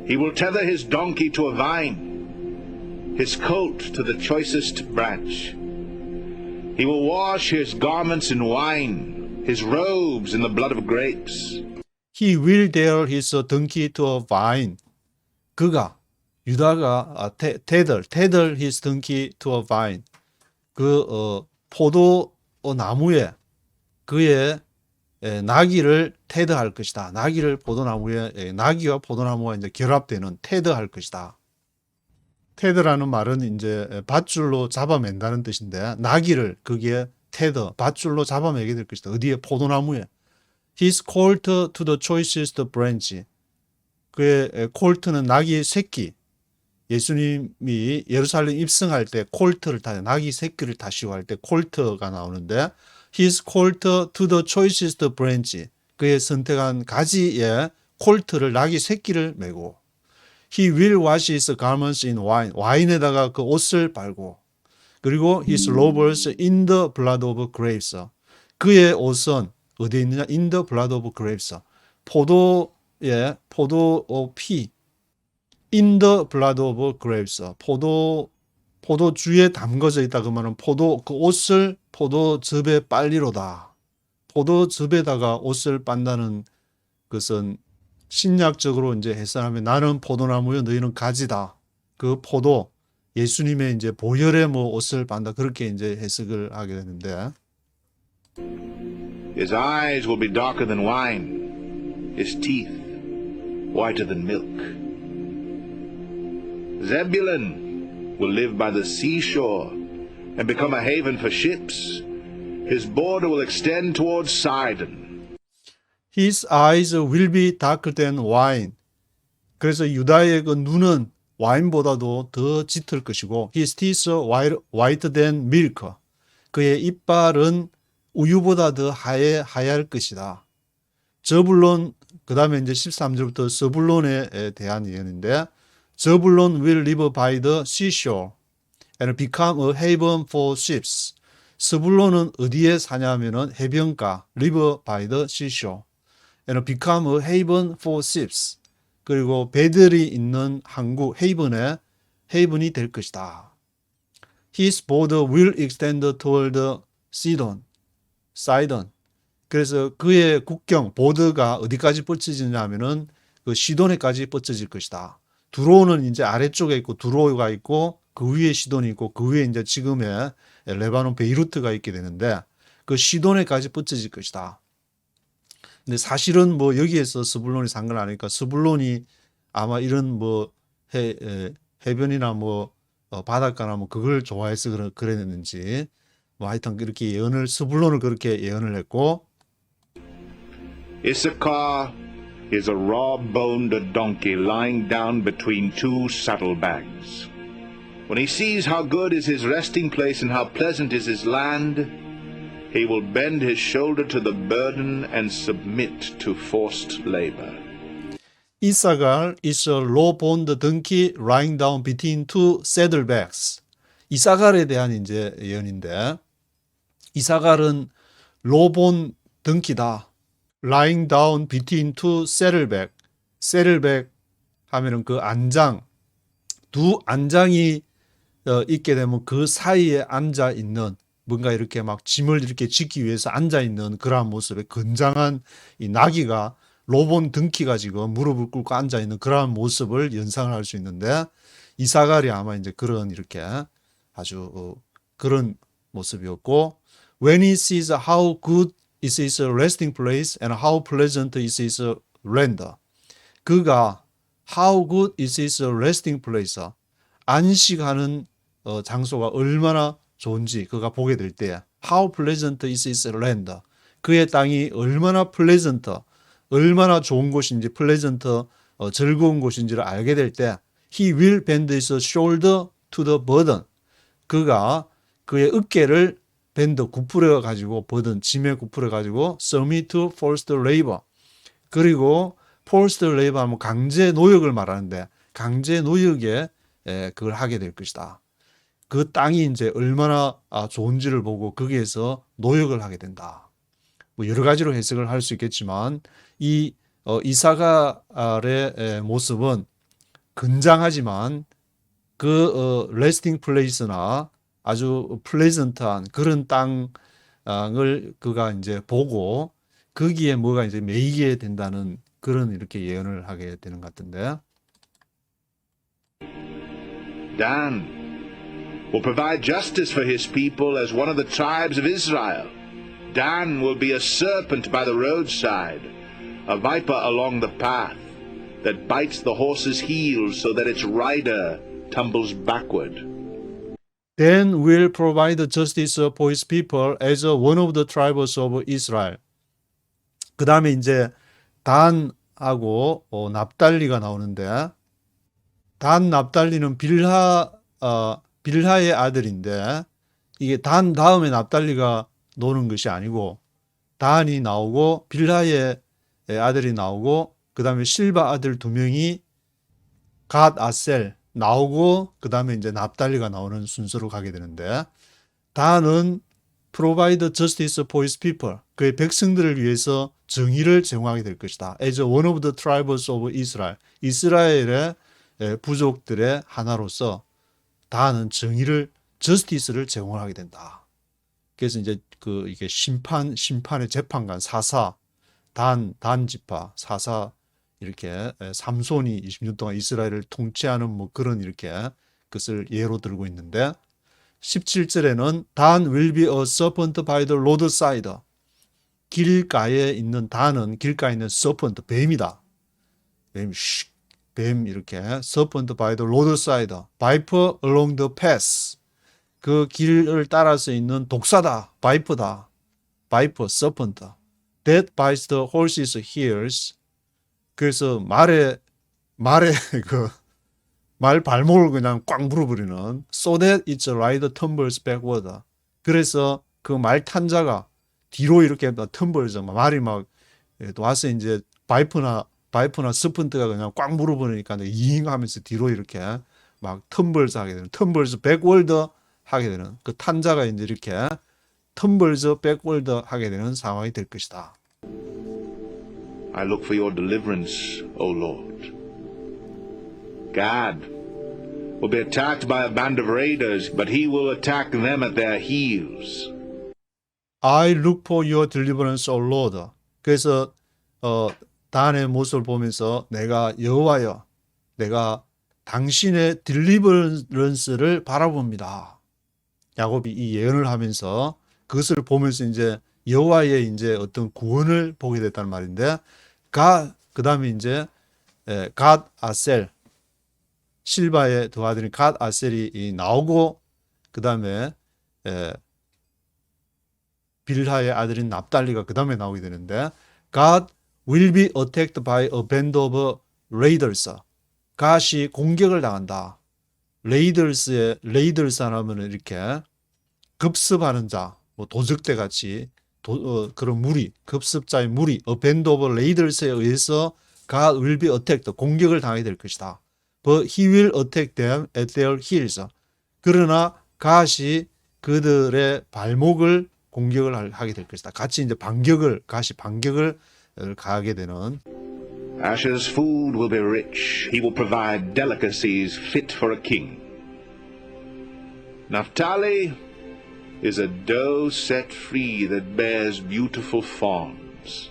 He will tether his donkey to a vine, his colt to the choicest branch. He will wash his garments in wine, his robes in the blood of grapes. He will tear his donkey to a vine. 그가 유다가 tether his donkey to a vine. 그 포도 나무에 그의 나귀를 테드할 것이다. 나귀를 포도나무에 나귀와 포도나무가 이제 결합되는 테드할 것이다. 테드라는 말은 이제 밧줄로 잡아맨다는 뜻인데 나귀를 거기에 테드 밧줄로 잡아매게 될 것이다. 어디에? 포도나무에. His colt to the choicest branch. 그의 콜트는 나귀의 새끼. 예수님이 예루살렘 입성할 때 콜트를 나귀 새끼를 타시고 할 때 콜트가 나오는데 His colt to the choicest branch. 그의 선택한 가지에 콜트를 나귀 새끼를 메고 He will wash his garments in wine. 와인에다가 그 옷을 빨고 그리고 his robes in the blood of grapes. 그의 옷은 어디에 있느냐? In the blood of grapes. 포도의 피. In the blood of grapes. 포도주에 담궈져 있다 그러면 그 옷을 포도즙에 빨리로다. 포도즙에다가 옷을 빤다는 것은 신약적으로 이제 해석하면 나는 포도나무요 너희는 가지다. 그 포도 예수님의 이제 보혈에 옷을 빤다 그렇게 이제 해석을 하게 되는데 His eyes will be darker than wine, his teeth whiter than milk. Zebulun will live by the seashore and become a haven for ships. His border will extend towards Sidon. His eyes will be darker than wine. 그래서 유다의 그 눈은 와인보다도 더 짙을 것이고 His teeth whiter than milk. 그의 이빨은 우유보다 더 하얄 것이다. 저불론 그 다음에 이제 13절부터 서불론에 대한 예언인데 저불론 will live by the seashore and become a haven for ships. 서불론은 어디에 사냐면은 해변가 live by the seashore and become a haven for ships. 그리고 배들이 있는 항구 헤이븐이 될 것이다. His border will extend toward Sidon. 그래서 그의 국경 보드가 어디까지 뻗쳐지냐 하면은 그 시돈에까지 뻗쳐질 것이다. 두로는 이제 아래쪽에 있고 두로가 있고 그 위에 시돈이 있고 그 위에 이제 지금의 레바논 베이루트가 있게 되는데 그 시돈에까지 뻗쳐질 것이다. 근데 사실은 여기에서 스불론이 상관 아니니까 스불론이 아마 이런 해변이나 바닷가나 그걸 좋아해서 그랬는지 하여튼 그렇게 스불론을 그렇게 예언을 했고 Issachar is a raw-boned donkey lying down between two saddlebags. When he sees how good is his resting place and how pleasant is his land, he will bend his shoulder to the burden and submit to forced labor. 이사갈 is a raw-boned donkey lying down between two saddlebags. 이사갈에 대한 이제 예언인데 이사갈은 로본 덩키다. lying down between two saddlebags. 세를백 하면은 그 안장, 두 안장이 있게 되면 그 사이에 앉아 있는 뭔가 이렇게 막 짐을 이렇게 짓기 위해서 앉아 있는 그러한 모습에 건장한 이 나귀가 로본 등키가 지금 무릎을 꿇고 앉아 있는 그러한 모습을 연상을 할 수 있는데 이사갈이 아마 이제 그런 이렇게 아주 그런 모습이었고 when he sees how good is his resting place and how pleasant is his land 그가 how good is his resting place 안식하는 장소가 얼마나 좋은지 그가 보게 될 때 how pleasant is his land 그의 땅이 얼마나 pleasant 얼마나 좋은 곳인지 pleasant 즐거운 곳인지를 알게 될 때 he will bend his shoulder to the burden 그가 그의 어깨를 밴드 구부려 가지고 버든 짐에 구부려 가지고 submit to forced labor 그리고 forced labor 하면 강제 노역을 말하는데 강제 노역에 그걸 하게 될 것이다. 그 땅이 이제 얼마나 좋은지를 보고 거기에서 노역을 하게 된다. 뭐 여러 가지로 해석을 할 수 있겠지만 이 이사갈의 모습은 건장하지만 그 레스팅 플레이스나 아주 플레이전트한 그런 땅을 그가 이제 보고 거기에 뭐가 이제 매이게 된다는 그런 이렇게 예언을 하게 되는 것 같은데. Dan will provide justice for his people as one of the tribes of Israel. Dan will be a serpent by the roadside, a viper along the path that bites the horse's heels so that its rider tumbles backward. Dan will provide justice for his people as one of the tribes of Israel. 그 다음에 이제 단하고 납달리가 나오는데 단 납달리는 빌하의 아들인데 이게 단 다음에 납달리가 노는 것이 아니고 단이 나오고 빌하의 아들이 나오고 그 다음에 실바 아들 두 명이 갓 아셀 나오고 그 다음에 이제 납달리가 나오는 순서로 가게 되는데 단은 provide justice for his people 그의 백성들을 위해서 정의를 제공하게 될 것이다. As one of the tribes of Israel 이스라엘의 부족들의 하나로서 단은 정의를 justice를 제공하게 된다. 그래서 이제 이게 심판의 재판관 사사 단 지파 사사 이렇게 삼손이 20년 동안 이스라엘을 통치하는 뭐 그런 이렇게 그것을 예로 들고 있는데 17절에는 Dan will be a serpent by the roadside. 길가에 있는 단은 길가에 있는 serpent 뱀이다. 뱀 이렇게 serpent by the roadside. viper along the path. 그 길을 따라서 있는 독사다. viper다. viper serpent. that bites the horse's heels. 그래서 말의 말 발목을 그냥 꽉 물어버리는 so that its rider tumbles backward. 그래서 그 말 탄자가 뒤로 이렇게 tumbles 말이 막 와서 이제 바이프나 스펀트가 그냥 꽉 물어버리니까 이잉 하면서 뒤로 이렇게 막 tumbles 하게 되는 tumbles backward 하게 되는 그 탄자가 이제 이렇게 tumbles backward 하게 되는 상황이 될 것이다. I look for your deliverance, O Lord. Gad will be attacked by a band of raiders, but he will attack them at their heels. I look for your deliverance, O Lord. 그래서 단의 모습을 보면서 내가 여호와여, 내가 당신의 딜리버런스를 바라봅니다. 야곱이 이 예언을 하면서 그것을 보면서 이제 여호와의 이제 어떤 구원을 보게 됐단 말인데, 그 다음에 이제 갓 아셀 실바의 두 아들인 갓 아셀이 나오고 그 다음에 빌하의 아들인 납달리가 그 다음에 나오게 되는데 God will be attacked by a band of raiders. 갓이 공격을 당한다. 레이더스 하면은 이렇게 급습하는 자, 뭐 도적대 같이 그런 무리, 급습자의 무리, a band of raiders에 의해서 God will be attacked, 공격을 당하게 될 것이다. But he will attack them at their heels. 그러나 갓이 그들의 발목을 공격을 하게 될 것이다. 같이 이제 갓이 반격을 가하게 되는. Asher's food will be rich. He will provide delicacies fit for a king. Naphtali is a doe set free that bears beautiful fawns.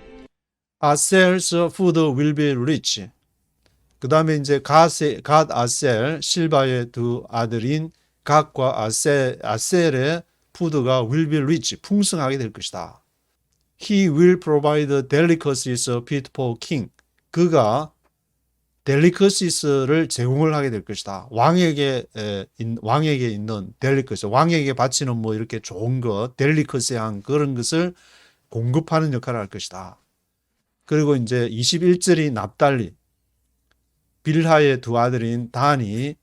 Aser's food will be rich. 그 다음에 이제 갓 아셀, 실바의 두 아들인 갓과 아셀의 푸드가 will be rich, 풍성하게 될 것이다. He will provide delicacies fit for king. 그가 delicacies를 제공을 하게 될 것이다. 왕에게 있는 delicacy, 왕에게 바치는 뭐 이렇게 좋은 것, delicacy한 그런 것을 공급하는 역할을 할 것이다. 그리고 이제 21절이 납달리, 빌하의 두 아들인 단이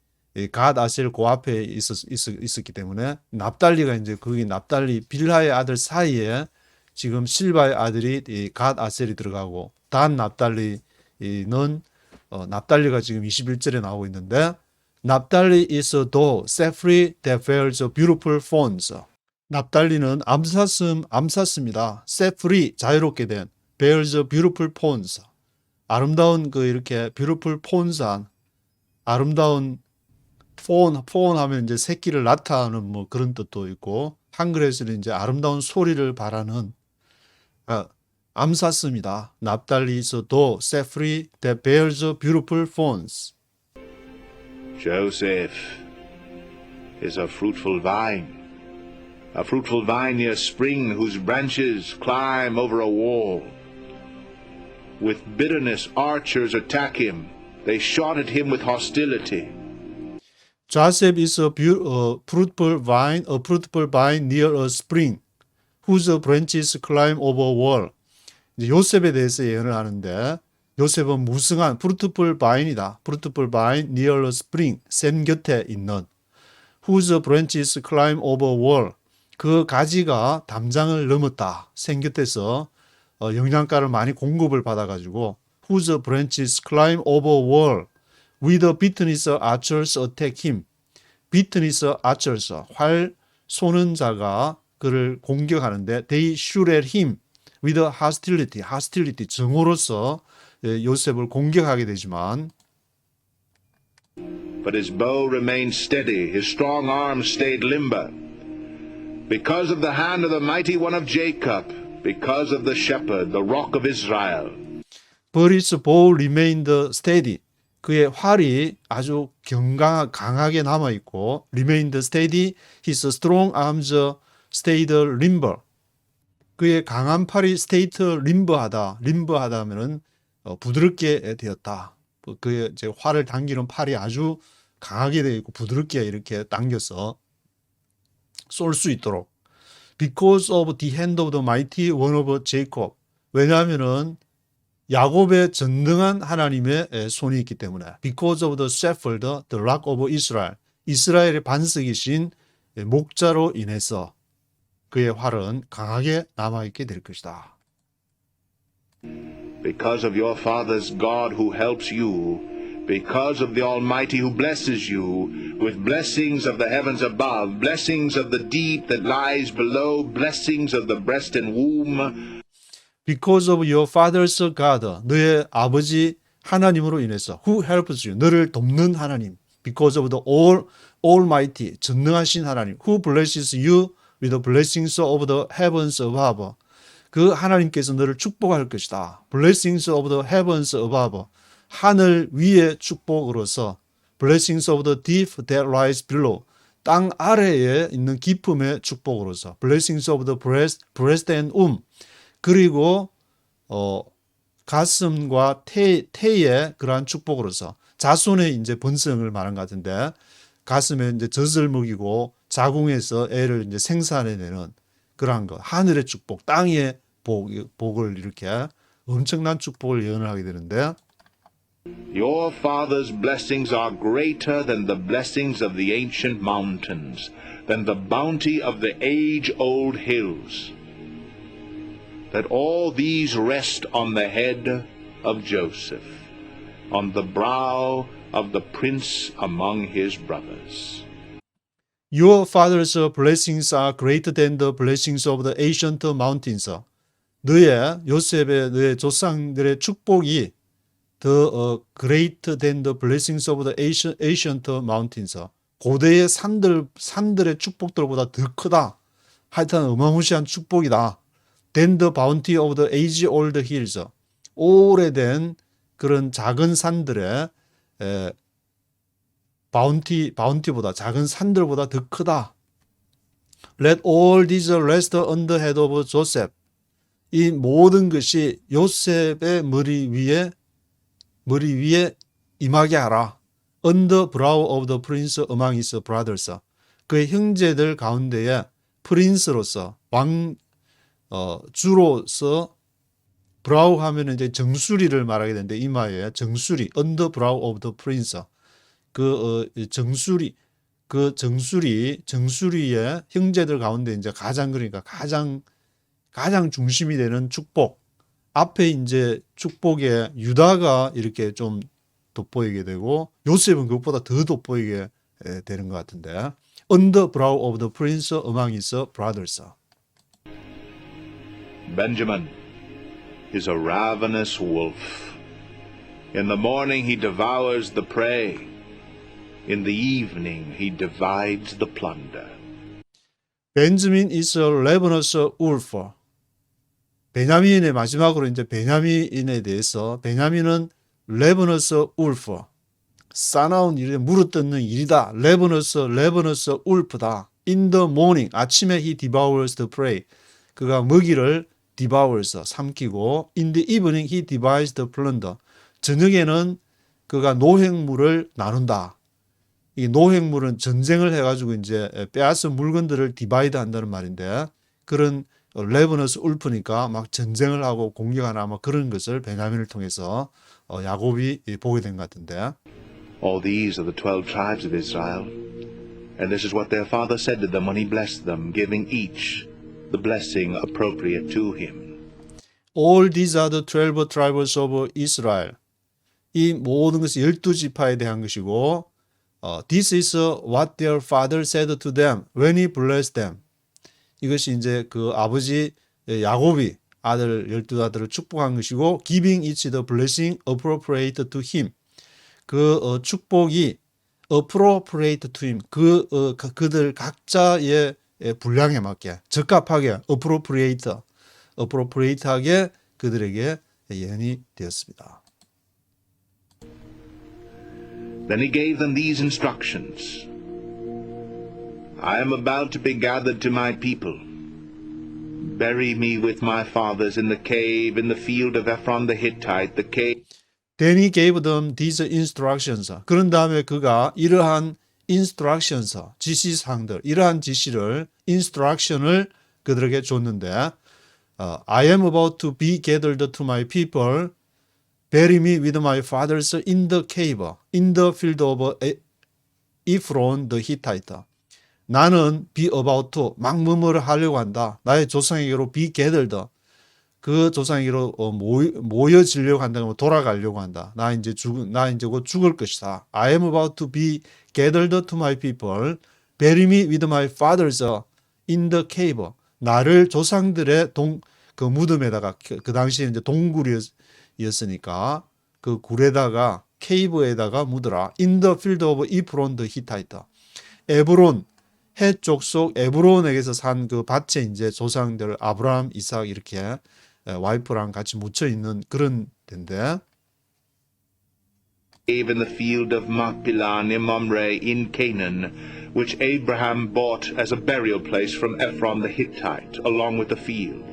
갓 아셀 그 앞에 있었기 때문에 납달리가 이제 거기 납달리 빌하의 아들 사이에 지금 실바의 아들이 갓 아셀이 들어가고 단 납달리는 납달리가 지금 21절에 나오고 있는데 납달리 is a doe set free that bears beautiful fawns. 납달리는 암사슴입니다. set free 자유롭게 된 bears beautiful fawns. 아름다운 그 이렇게 beautiful fawns한 아름다운 fawn 하면 이제 새끼를 나타하는 뭐 그런 뜻도 있고 한글에서는 이제 아름다운 소리를 바라는 암사슴이다. 납달리 is a doe set free that bears beautiful fawns. Joseph is a fruitful vine near spring whose branches climb over a wall. With bitterness archers attack him. They shot at him with hostility. Joseph is a fruitful vine near a spring, whose branches climb over a wall. 이제 요셉에 대해서 예언을 하는데 요셉은 무성한 fruitful vine이다. fruitful vine near a spring, 샘 곁에 있는 whose branches climb over a wall. 그 가지가 담장을 넘었다. 샘 곁에서 영양가를 많이 공급을 받아가지고 whose branches climb over a wall with bitterness archers attack him. bitterness archers, 활 쏘는 자가 그를 공격하는데 they shoot at him with hostility, 정오로서 요셉을 공격하게 되지만 But his bow remained steady, his strong arm stayed limber. Because of the hand of the mighty one of Jacob, because of the shepherd, the rock of Israel. But his bow remained steady. 그의 활이 아주 강하게 남아있고 remained steady, his strong arms stayed limber. 그의 강한 팔이 stayed limber하다. limber하다 하면은 부드럽게 되었다. 그의 이제 활을 당기는 팔이 아주 강하게 되어 있고 부드럽게 이렇게 당겨서 쏠 수 있도록. Because of the hand of the mighty one of Jacob. 왜냐하면은 야곱의 전능한 하나님의 손이 있기 때문에. Because of the shepherd, the rock of Israel. 이스라엘의 반석이신 목자로 인해서 그의 활은 강하게 남아있게 될 것이다. Because of your father's God who helps you, because of the Almighty who blesses you with blessings of the heavens above, blessings of the deep that lies below, blessings of the breast and womb. Because of your father's God, 너의 아버지 하나님으로 인해서, who helps you, 너를 돕는 하나님. Because of the Almighty, 전능하신 하나님, who blesses you with the blessings of the heavens above. 그 하나님께서 너를 축복할 것이다. Blessings of the heavens above. 하늘 위의 축복으로서 blessings of the deep that lies below. 땅 아래에 있는 기쁨의 축복으로서 blessings of the breast and womb. 그리고 가슴과 태의 그러한 축복으로서 자손의 이제 번성을 말한 것 같은데 가슴에 이제 젖을 먹이고 자궁에서 애를 이제 생산해내는 그러한 것, 하늘의 축복, 땅의 복을 이렇게 엄청난 축복을 예언을 하게 되는데 Your father's blessings are greater than the blessings of the ancient mountains, than the bounty of the age-old hills. That all these rest on the head of Joseph, on the brow of the prince among his brothers. Your father's blessings are greater than the blessings of the ancient mountains. 너의 조상들의 축복이 the greater than the blessings of the ancient mountains. 고대의 산들의 축복들보다 더 크다. 하여튼 어마무시한 축복이다. than the bounty of the age-old hills. 오래된 그런 작은 산들의 바운티보다 작은 산들보다 더 크다. Let all these rest on the head of Joseph. 이 모든 것이 요셉의 머리 위에 임하게 하라. On the brow of the prince among his brothers. 그의 형제들 가운데에 프린스로서 주로서 브라우 하면 이제 정수리를 말하게 되는데 이마에 정수리 on the brow of the prince. 정수리의 형제들 가운데 이제 그러니까 가장 중심이 되는 축복. 앞에 이제 축복에 유다가 이렇게 좀 돋보이게 되고 요셉은 그것보다 더 돋보이게 되는 것 같은데. On the brow of the prince among his brothers. Benjamin is a ravenous wolf. In the morning he devours the prey. In the evening he divides the plunder. Benjamin is a ravenous wolf. 베냐민의 마지막으로 이제 베냐민에 대해서 베냐민은 ravenous wolf. 싸나운 일에 물어뜯는 일이다. ravenous wolf다. In the morning 아침에 he devours the prey. 그가 먹이를 devours 삼키고 in the evening he divides the plunder. 저녁에는 그가 노획물을 나눈다. 이 노획물은 전쟁을 해가지고 이제 빼앗은 물건들을 디바이드 한다는 말인데 그런 레버너스 울프니까 막 전쟁을 하고 공격하나 막 그런 것을 베냐민을 통해서 야곱이 보게 된 것 같은데. All these are the 12 tribes of Israel. And this is what their father said to them when he blessed them, giving each the blessing appropriate to him. All these are the 12 tribes of Israel. 이 모든 것이 12지파에 대한 것이고 This is what their father said to them when he blessed them. 이것이 이제 그 아버지 야곱이 아들 12아들을 축복한 것이고 giving each the blessing appropriate to him. 그 축복이 appropriate to him. 그들 각자의 분량에 맞게 적합하게 appropriate하게 그들에게 예언이 되었습니다. Then he gave them these instructions. I am about to be gathered to my people. Bury me with my fathers in the cave in the field of Ephron the Hittite, the cave. Then he gave them these instructions. 그런 다음에 그가 이러한 instructions, 지시사항들, 이러한 instruction을 그들에게 줬는데 I am about to be gathered to my people. Bury me with my fathers in the cave, in the field of Ephron the Hittite. 나는 be about to 막 뭐뭐를 하려고 한다. 나의 조상에게로 be gathered. 그 조상에게로 모여지려고 한다. 돌아가려고 한다. 나 이제 곧 죽을 것이다. I am about to be gathered to my people. Bury me with my fathers in the cave. 나를 조상들의 그 무덤에다가 그 당시에 이제 동굴이었으니까 그 굴에다가 케이브에다가 묻어라. In the field of Ephron the Hittite. 에브론 해 족속 에브론에게서 산 그 밭에 이제 조상들 아브라함, 이삭 이렇게 와이프랑 같이 묻혀 있는 그런 데인데. Cave in the field of Machpelah near Mamre in Canaan, which Abraham bought as a burial place from Ephron the Hittite, along with the field.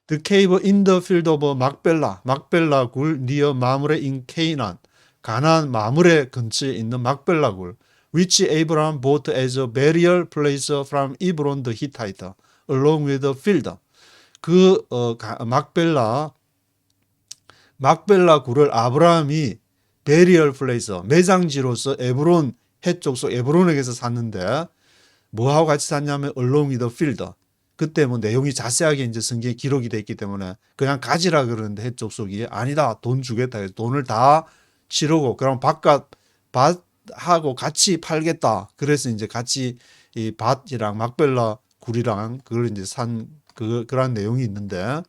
The cave in the field of 막벨라 굴 near 마므레 in Canaan, 가나안 마므레 근처에 있는 막벨라 굴, which Abraham bought as a burial place from Ephron the Hittite, along with the field. 그 막벨라 굴을 아브라함이 burial place, 매장지로서 에브론 해쪽속 에브론에게서 샀는데 뭐하고 같이 샀냐면 along with the field. 그때 뭐 내용이 자세하게 이제 성경에 기록이 돼 있기 때문에 그냥 가지라 그러는데 해쪽속이 아니다. 돈 주겠다. 해서 돈을 다 치르고 그럼 밭하고 같이 팔겠다. 그래서 이제 같이 이 밭이랑 막벨라 굴이랑 그걸 이제 산 그런 내용이 있는데.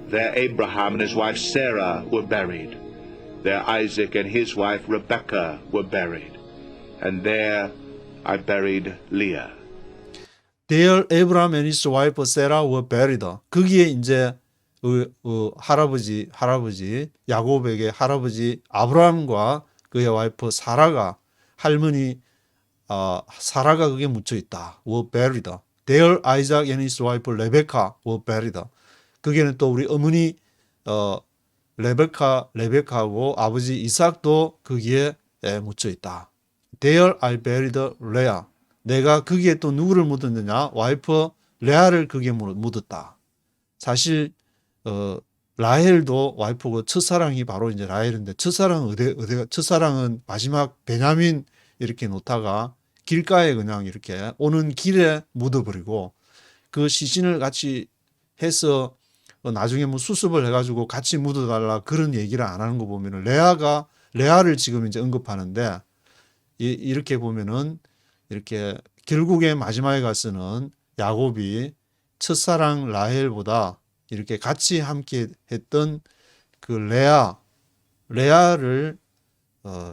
there Abraham and his wife Sarah were buried. There Isaac and his wife Rebekah were buried. And there I buried Leah. There Abraham and his wife Sarah were buried. 거기에 이제 할아버지 야곱에게 할아버지 아브라함과 그의 와이프 사라가 할머니 사라가 그게 묻혀 있다. were buried. There Isaac and his wife Rebekah were buried. 거기에는 또 우리 어머니 레베카하고 아버지 이삭도 거기에 묻혀 있다. There I buried Leah. 내가 거기에 또 누구를 묻었느냐? 와이프 레아를 거기에 묻었다. 사실 라헬도 와이프고 첫사랑이 바로 이제 라헬인데 첫사랑은 마지막 베냐민 이렇게 놓다가 길가에 그냥 이렇게 오는 길에 묻어버리고 그 시신을 같이 해서 나중에 뭐 수습을 해가지고 같이 묻어달라 그런 얘기를 안 하는 거 보면은 레아를 지금 이제 언급하는데 이렇게 보면은 이렇게 결국에 마지막에 가서는 야곱이 첫사랑 라헬보다 이렇게 같이 함께 했던 그 레아를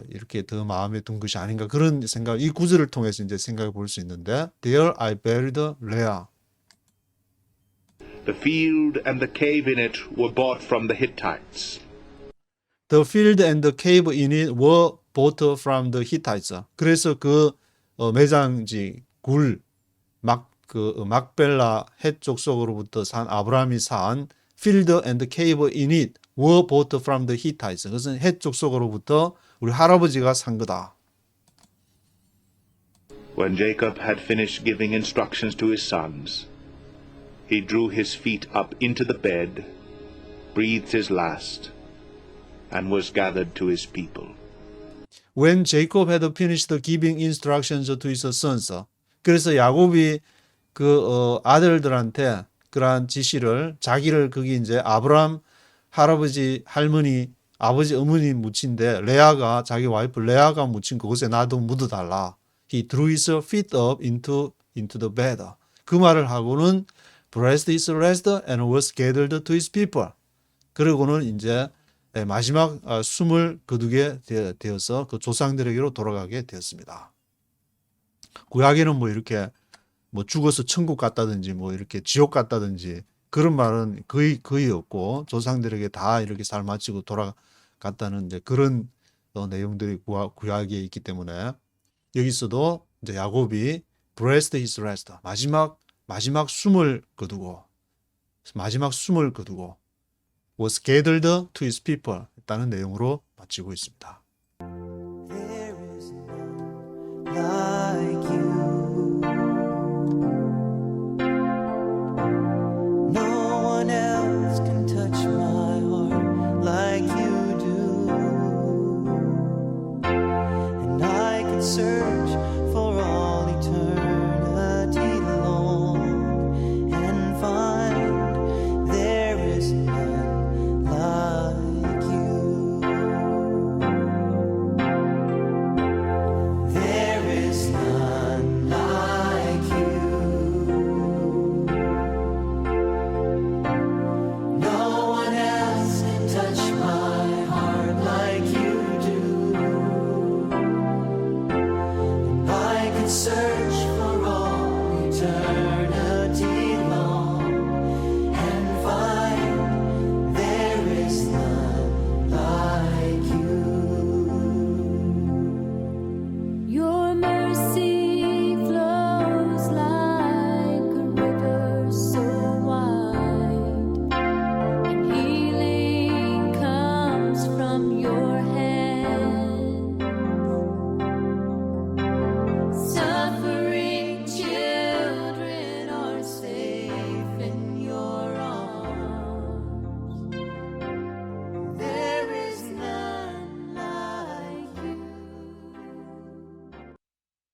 이렇게 더 마음에 둔 것이 아닌가 그런 생각, 이 구절을 통해서 이제 생각해 볼 수 있는데 There I buried Leah. The field and the cave in it were bought from the Hittites. The field and the cave in it were bought from the Hittites. 그래서 그 매장지 막벨라 해쪽 속으로부터 산 아브라함이 산 field and cave in it were bought from the Hittites. 그것은 해쪽 속으로부터 우리 할아버지가 산 거다. When Jacob had finished giving instructions to his sons, he drew his feet up into the bed, breathed his last, and was gathered to his people. When Jacob had finished giving instructions to his sons. 그래서 야곱이 그 아들들한테 그러한 지시를 자기를 거기 이제 아브라함 할아버지 할머니 아버지 어머니 묻힌데 레아가 자기 와이프 레아가 묻힌 그곳에 나도 묻어달라. He drew his feet up into the bed. 그 말을 하고는 breathed his last and was gathered to his people. 그러고는 이제 마지막 숨을 거두게 되어서 그 조상들에게로 돌아가게 되었습니다. 구약에는 뭐 이렇게 뭐 죽어서 천국 갔다든지 뭐 이렇게 지옥 갔다든지 그런 말은 거의 없고 조상들에게 다 이렇게 살 마치고 돌아갔다는 이제 그런 내용들이 구약에 있기 때문에 여기서도 이제 야곱이 breathed his last 마지막 숨을 거두고 was gathered to his people 있다는 내용으로 마치고 있습니다. There is none like you. No one else can touch my heart like you do. And I could search for all eternity long and find there is none like you. There is none like you. No one else can touch my heart like you do. And I could search for all eternity.